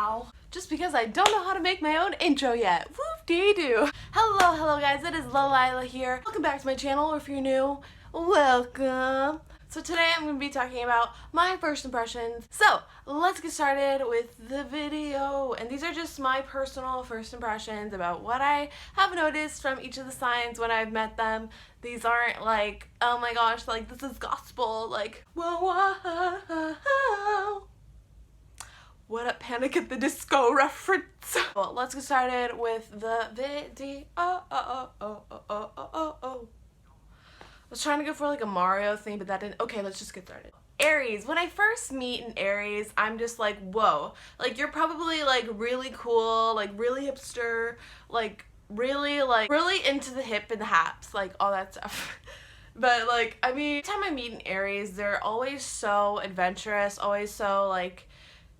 Ow. Just because I don't know how to make my own intro yet. Whoop-dee-doo. Hello guys, it is Lila here. Welcome back to my channel, or if you're new, welcome. So today I'm going to be talking about my first impressions. So let's get started with the video. And these are just my personal first impressions about what I have noticed from each of the signs when I've met them. These aren't like, oh my gosh, like this is gospel, like, whoa, whoa. What up, Panic at the Disco reference? Well, let's get started with the video. I was trying to go for like a Mario thing, but that didn't. Okay, let's just get started. Aries. When I first meet an Aries, I'm just like, whoa. Like, you're probably like really cool, like really hipster, like really into the hip and the haps, like all that stuff. But like, I mean, every time I meet an Aries, they're always so adventurous, always so like,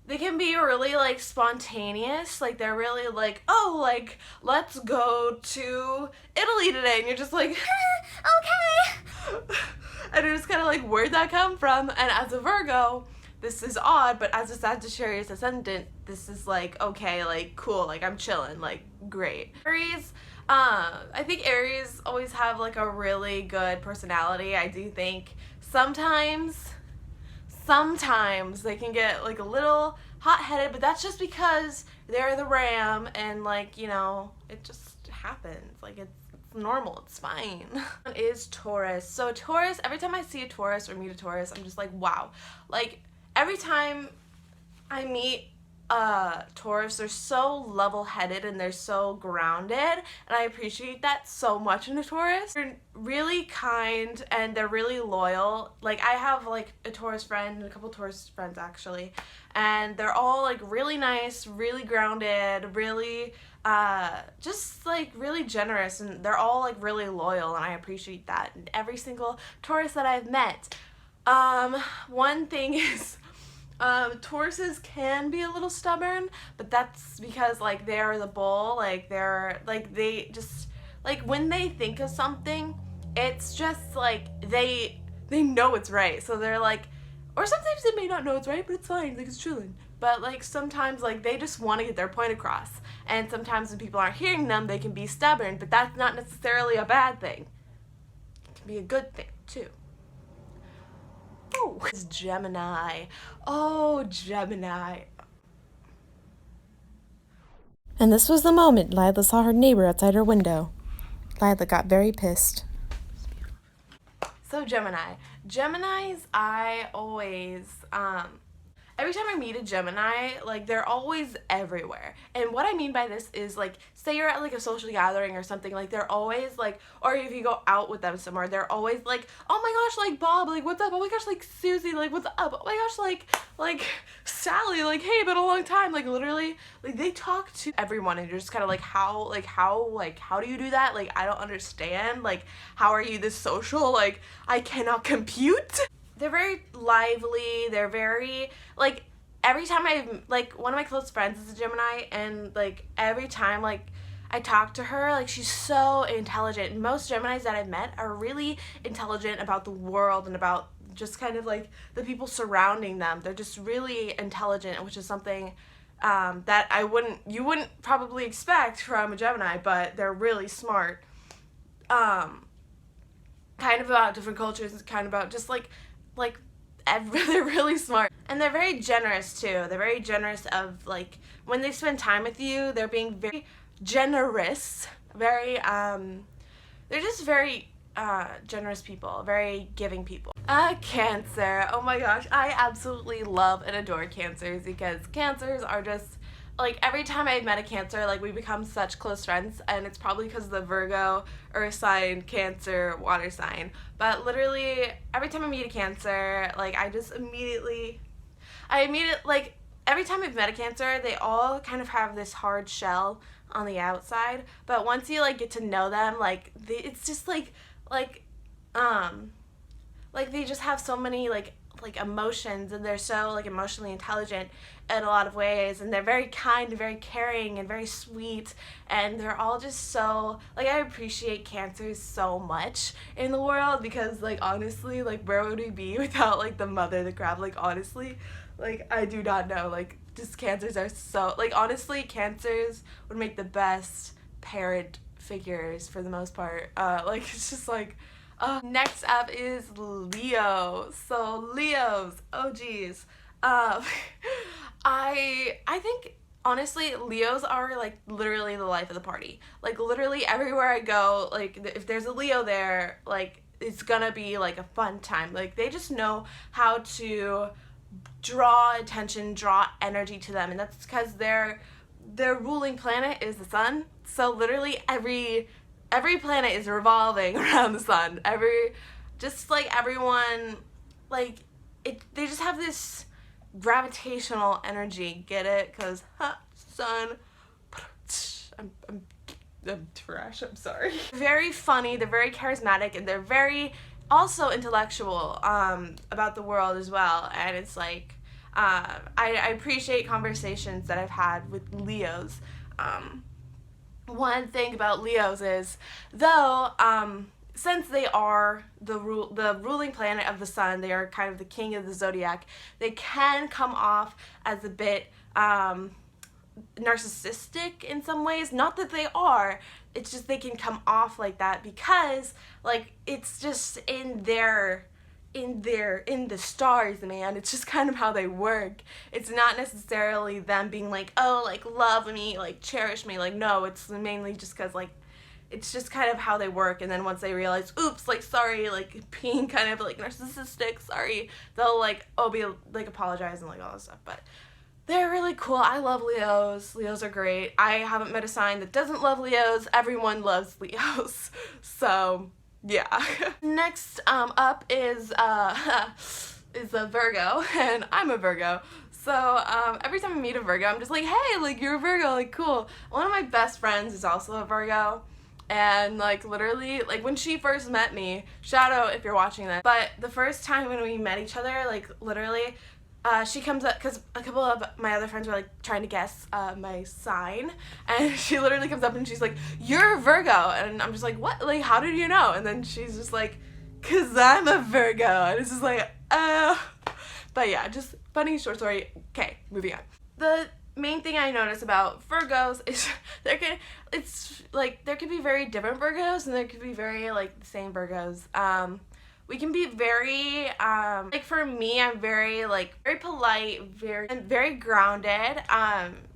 they can be really like spontaneous, like they're really like, oh, like let's go to Italy today, and you're just like okay. And you're just kind of like, where'd that come from? And as a Virgo, this is odd, but as a Sagittarius ascendant, this is like, okay, like cool, like I'm chilling, like great. Aries, I think Aries always have like a really good personality. I do think sometimes they can get like a little hot-headed, but that's just because they're the ram, and like, you know, it just happens. Like it's normal, it's fine. Is Taurus. So Taurus, every time I see a Taurus or meet a Taurus, I'm just like, wow. Like every time I meet Taurus, they're so level-headed and they're so grounded, and I appreciate that so much in a Taurus. They're really kind and they're really loyal. Like I have like a Taurus friend and a couple Taurus friends actually, and they're all like really nice, really grounded, really just like really generous, and they're all like really loyal, and I appreciate that in every single Taurus that I've met. One thing is, Tauruses can be a little stubborn, but that's because like they're the bull, like they're like, they just like when they think of something, it's just like they know it's right, so they're like, or sometimes they may not know it's right, but it's fine, like it's chilling. But like sometimes like they just want to get their point across, and sometimes when people aren't hearing them, they can be stubborn, but that's not necessarily a bad thing. It can be a good thing too. Oh, it's Gemini. Oh, Gemini. And this was the moment Lila saw her neighbor outside her window. Lila got very pissed. So Gemini. Geminis, I always, every time I meet a Gemini, like they're always everywhere. And what I mean by this is like, say you're at like a social gathering or something, like they're always like, or if you go out with them somewhere, they're always like, oh my gosh, like Bob, like what's up? Oh my gosh, like Susie, like what's up? Oh my gosh, like Sally, like hey, been a long time. Like literally, like they talk to everyone, and you're just kind of like, how do you do that? Like I don't understand. Like how are you this social? Like I cannot compute. They're very lively, they're very, like, every time one of my close friends is a Gemini, and, like, every time, like, I talk to her, like, she's so intelligent. Most Geminis that I've met are really intelligent about the world and about just kind of, like, the people surrounding them. They're just really intelligent, which is something that you wouldn't probably expect from a Gemini, but they're really smart. Kind of about different cultures, and kind of about just, like they're really smart, and they're very generous too. They're very generous of like when they spend time with you, they're being very generous, very they're just very generous people, very giving people. Cancer. Oh my gosh, I absolutely love and adore Cancers, because Cancers are just like, every time I've met a Cancer, like we become such close friends, and it's probably because of the Virgo, Earth sign, Cancer, water sign. But literally, every time I meet a Cancer, like I immediately, like every time I've met a Cancer, they all kind of have this hard shell on the outside. But once you like get to know them, like it's just like they just have so many like emotions, and they're so like emotionally intelligent in a lot of ways, and they're very kind, very caring, and very sweet, and they're all just so like, I appreciate Cancers so much in the world, because like honestly, like where would we be without like the mother, the crab? Like honestly, Like, I do not know. Like, just cancers are so, like, honestly, cancers would make the best parent figures for the most part. Like, it's just like, next up is Leo. So, Leos, oh geez. Um, I think, honestly, Leos are, like, literally the life of the party. Like, literally everywhere I go, like, if there's a Leo there, like, it's gonna be, like, a fun time. Like, they just know how to draw attention, draw energy to them, and that's because their ruling planet is the sun. So literally every planet is revolving around the sun. Just like everyone, like they just have this gravitational energy. Get it? Because sun. I'm trash. I'm sorry. Very funny. They're very charismatic, and they're very also intellectual about the world as well. And it's like I appreciate conversations that I've had with Leos. One thing about Leos is, though, since they are the ruling planet of the sun, they are kind of the king of the zodiac. They can come off as a bit narcissistic in some ways. Not that they are, it's just they can come off like that because, like, it's just in the stars, man. It's just kind of how they work. It's not necessarily them being like, oh, like, love me, like, cherish me. Like, no, it's mainly just because, like, it's just kind of how they work. And then once they realize, oops, like, sorry, like, being kind of, like, narcissistic, sorry, they'll, like, be, like, apologize and, like, all this stuff. But they're really cool. I love Leos. Leos are great. I haven't met a sign that doesn't love Leos. Everyone loves Leos. So, yeah. Next up is a Virgo, and I'm a Virgo. So every time I meet a Virgo, I'm just like, hey, like, you're a Virgo, like, cool. One of my best friends is also a Virgo. And, like, literally, like, when she first met me, shout out if you're watching this, but the first time when we met each other, like, literally, she comes up, because a couple of my other friends were, like, trying to guess my sign, and she literally comes up and she's like, you're a Virgo, and I'm just like, what? Like, how did you know? And then she's just like, because I'm a Virgo, and it's just like, but yeah, just funny short story. Okay, moving on. The main thing I notice about Virgos is there could be very different Virgos, and there could be very, like, the same Virgos. We can be very, like, for me, I'm very, like, very polite, very grounded.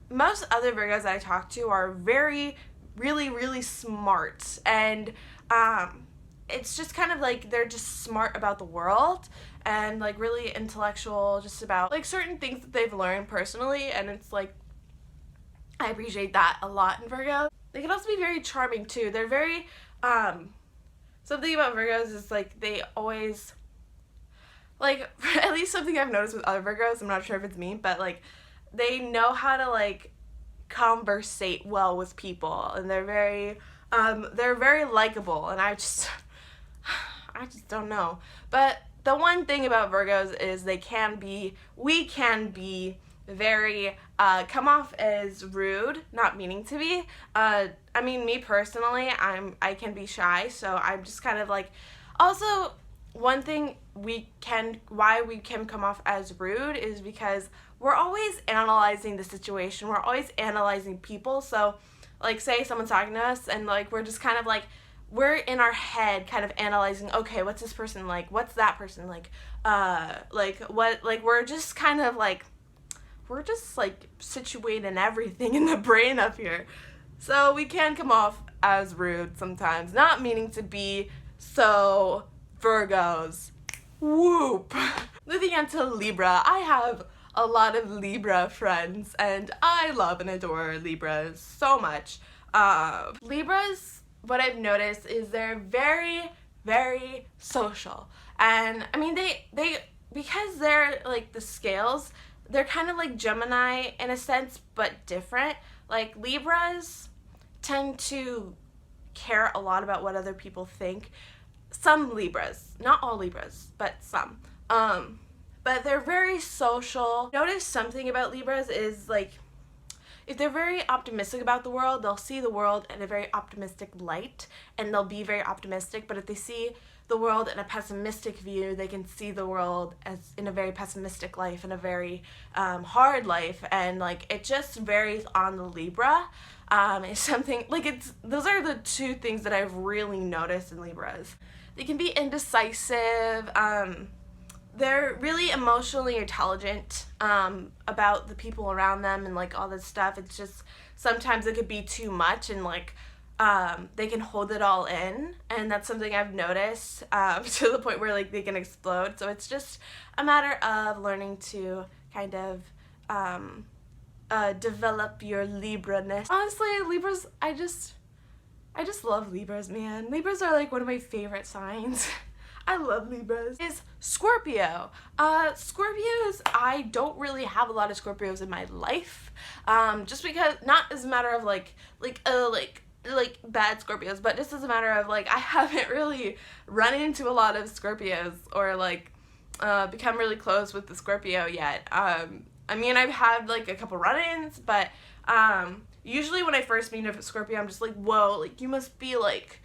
Most other Virgos that I talk to are very, really, really smart, and, it's just kind of, like, they're just smart about the world, and, like, really intellectual just about, like, certain things that they've learned personally, and it's, like, I appreciate that a lot in Virgo. They can also be very charming, too. They're very, something about Virgos is, like, they always, like, at least something I've noticed with other Virgos, I'm not sure if it's me, but, like, they know how to, like, conversate well with people, and they're very likable, and I just don't know. But the one thing about Virgos is we can be very, come off as rude, not meaning to be. I mean, me personally, I can be shy, so I'm just kind of like, also, one thing why we can come off as rude is because we're always analyzing the situation, we're always analyzing people, so, like, say someone's talking to us, and, like, we're just kind of, like, we're in our head kind of analyzing, okay, what's this person like, what's that person like, what, like, we're just kind of, like, we're just, like, situating everything in the brain up here. So we can come off as rude sometimes, not meaning to be. So, Virgos, whoop. Moving on to Libra, I have a lot of Libra friends, and I love and adore Libras so much. Libras, what I've noticed is they're very, very social. And, I mean, they because they're, like, the scales, they're kind of like Gemini in a sense, but different. Like, Libras tend to care a lot about what other people think. Some Libras, not all Libras, but some. But they're very social. Notice something about Libras is, like, if they're very optimistic about the world, they'll see the world in a very optimistic light, and they'll be very optimistic. But if they see the world in a pessimistic view. They can see the world as in a very pessimistic life and a very hard life, and like it just varies on the Libra. It's something like those are the two things that I've really noticed in Libras. They can be indecisive. They're really emotionally intelligent about the people around them and like all this stuff. It's just sometimes it could be too much, and like they can hold it all in, and that's something I've noticed to the point where like they can explode. So it's just a matter of learning to kind of develop your Libra-ness. Honestly, Libras, I just love Libras, man. Libras are like one of my favorite signs. I love Libras. Is Scorpio. Scorpios, I don't really have a lot of Scorpios in my life. Just because, not as a matter of like bad Scorpios, but just as a matter of like I haven't really run into a lot of Scorpios or like become really close with the Scorpio yet. I mean, I've had like a couple run-ins, but usually when I first meet a Scorpio, I'm just like, whoa, like you must be like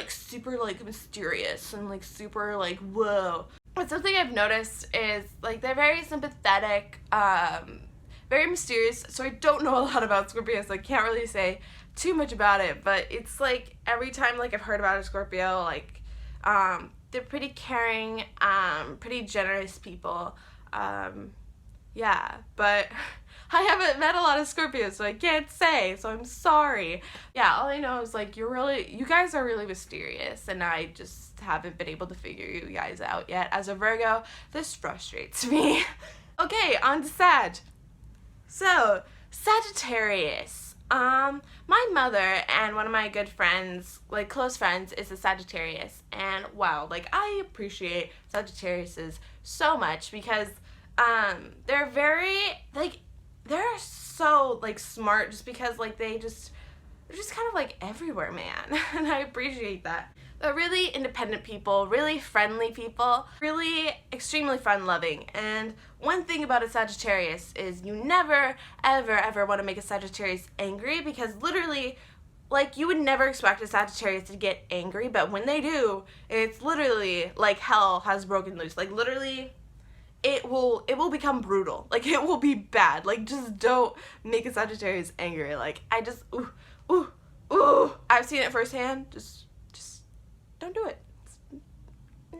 super like mysterious and like super like whoa. But something I've noticed is like they're very sympathetic, very mysterious. So I don't know a lot about Scorpios, so I can't really say too much about it. But it's like every time like I've heard about a Scorpio, like they're pretty caring, pretty generous people. Yeah, but I haven't met a lot of Scorpios, so I can't say, so I'm sorry. Yeah, all I know is, like, you guys are really mysterious, and I just haven't been able to figure you guys out yet. As a Virgo, this frustrates me. Okay, on to Sag. So, Sagittarius. My mother and one of my good friends, like, close friends, is a Sagittarius, and wow, like, I appreciate Sagittariuses so much because they're very, like, they're so, like, smart just because, like, they're just kind of, like, everywhere, man, and I appreciate that. They're really independent people, really friendly people, really extremely fun-loving, and one thing about a Sagittarius is you never, ever, ever want to make a Sagittarius angry because literally, like, you would never expect a Sagittarius to get angry, but when they do, it's literally, like, hell has broken loose. Like, literally, it will become brutal. Like, it will be bad. Like, just don't make a Sagittarius angry. Like, I just, ooh. I've seen it firsthand. Just don't do it.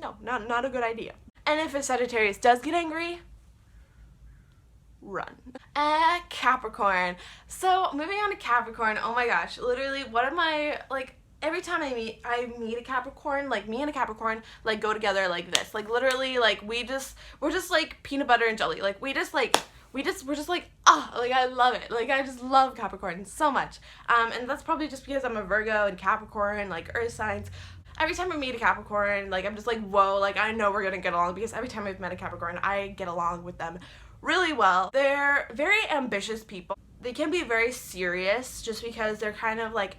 No, not a good idea. And if a Sagittarius does get angry, run. Capricorn. So, moving on to Capricorn, oh my gosh, literally, one of my, like, every time I meet a Capricorn, like, me and a Capricorn, like, go together like this. Like, literally, like, we're just, like, peanut butter and jelly. Like, we're just like, like, I love it. Like, I just love Capricorn so much. And that's probably just because I'm a Virgo and Capricorn, like, earth signs. Every time I meet a Capricorn, like, I'm just like, whoa, like, I know we're gonna get along because every time I've met a Capricorn, I get along with them really well. They're very ambitious people. They can be very serious just because they're kind of, like,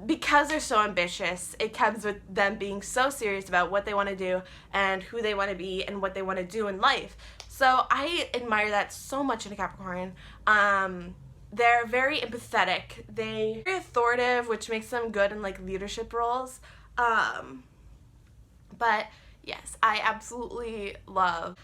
because they're so ambitious, it comes with them being so serious about what they want to do and who they want to be and what they want to do in life. So I admire that so much in a Capricorn. They're very empathetic. They're very authoritative, which makes them good in, like, leadership roles. But yes, I love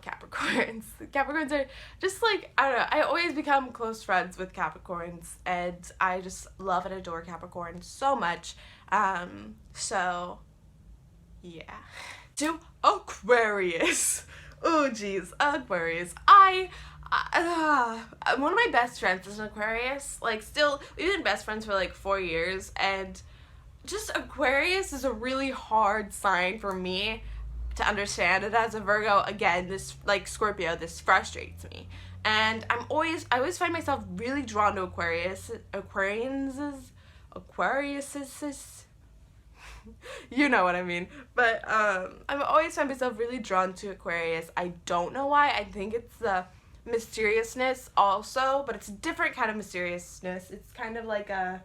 Capricorns. Capricorns are just, like, I don't know, I always become close friends with Capricorns, and I just love and adore Capricorn so much. So, yeah. To Aquarius. Oh, geez, Aquarius. One of my best friends is an Aquarius. Like, still, we've been best friends for, like, 4 years, and just Aquarius is a really hard sign for me to understand. And as a Virgo, again, this, like, Scorpio, this frustrates me. And I always find myself really drawn to Aquariuses. You know what I mean. But I always find myself really drawn to Aquarius. I don't know why. I think it's the mysteriousness also, but it's a different kind of mysteriousness. It's kind of like a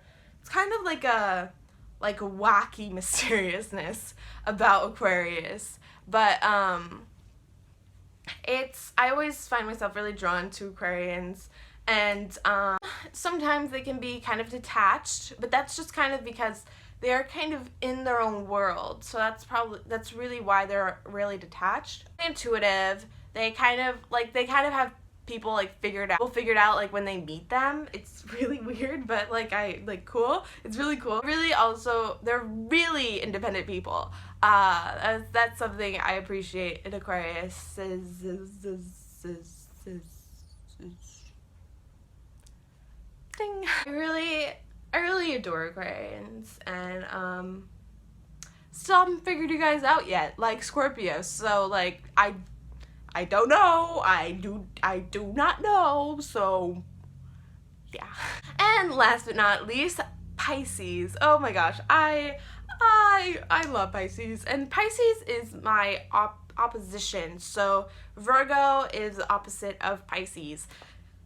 wacky mysteriousness about Aquarius. But I always find myself really drawn to Aquarians, and sometimes they can be kind of detached, but that's just kind of because they are kind of in their own world. So that's really why they're really detached. Intuitive. They kind of have people like figured out like when they meet them. It's really weird, but cool. It's really cool. Really, also they're really independent people. That's something I appreciate in Aquarius. Ding. I really adore Aquarians, and still haven't figured you guys out yet, like Scorpio. So like I don't know. I do not know. So yeah. And last but not least, Pisces. Oh my gosh, I love Pisces, and Pisces is my opposition. So Virgo is the opposite of Pisces.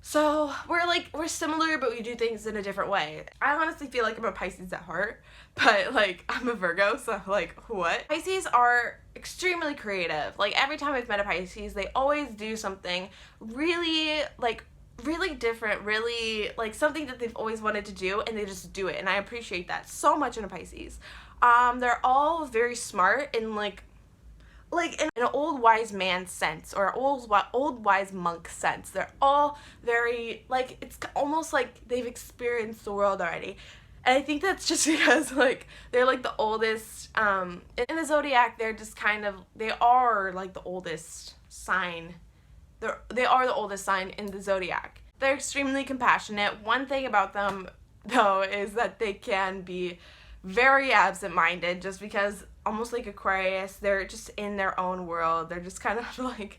So we're similar, but we do things in a different way. I honestly feel like I'm a Pisces at heart, but like I'm a Virgo, so like what? Pisces are extremely creative. Like every time I've met a Pisces, they always do something really different, really like something that they've always wanted to do, and they just do it. And I appreciate that so much in a Pisces. They're all very smart and like in an old wise man sense, or old wise monk sense. They're all very like, it's almost like they've experienced the world already. And I think that's just because like they're like the oldest in the Zodiac. They are like the oldest sign. They are the oldest sign in the Zodiac. They're extremely compassionate. One thing about them though is that they can be very absent-minded, just because, almost like Aquarius, they're just in their own world. They're just kind of like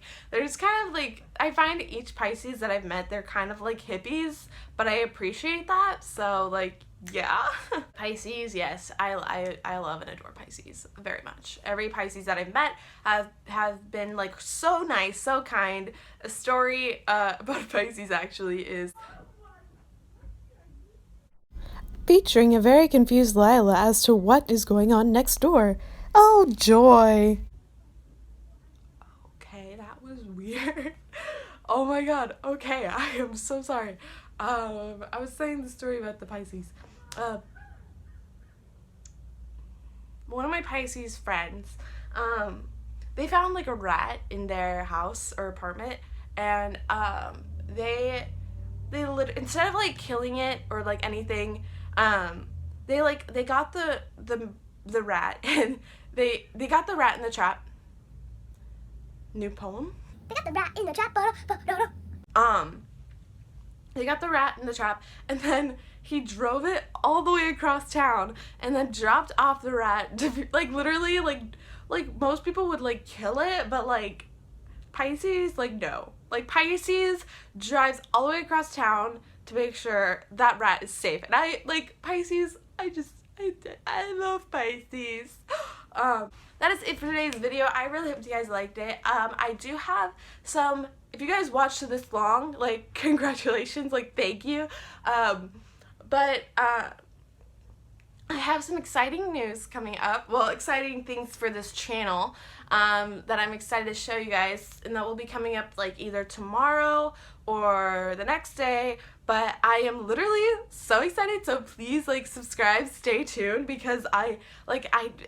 I find each Pisces that I've met, they're kind of like hippies, but I appreciate that. So like, yeah. Pisces, yes, I love and adore Pisces very much. Every Pisces that I've met have been like so nice, so kind. A story about Pisces actually is featuring a very confused Lila as to what is going on next door. Oh, joy! okay, that was weird. Oh my god, okay, I am so sorry. I was saying the story about the Pisces. One of my Pisces friends, they found like a rat in their house or apartment, and they instead of like killing it or like anything, they got the rat, and they got the rat in the trap. New poem? They got the rat in the trap. They got the rat in the trap, and then he drove it all the way across town, and then dropped off the rat to be, like, literally, like most people would like kill it, but like Pisces, like, no. Like, Pisces drives all the way across town to make sure that rat is safe. And I like Pisces. I love Pisces. That is it for today's video. I really hope you guys liked it. I do have some, if you guys watched to this long, like, congratulations, like, thank you. But I have some exciting news coming up. Well, exciting things for this channel that I'm excited to show you guys, and that will be coming up like either tomorrow or the next day. But I am literally so excited, so please like subscribe, stay tuned, because I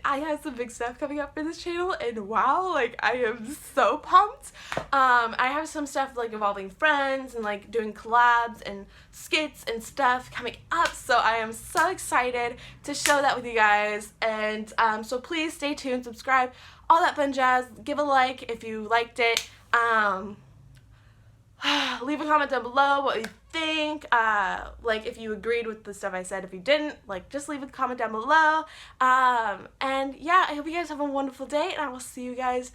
have some big stuff coming up for this channel, and wow, like I am so pumped. I have some stuff like involving friends and like doing collabs and skits and stuff coming up, so I am so excited to show that with you guys. And so please stay tuned, subscribe, all that fun jazz. Give a like if you liked it. Leave a comment down below what you think, like if you agreed with the stuff I said. If you didn't, like, just leave a comment down below. And yeah, I hope you guys have a wonderful day, and I will see you guys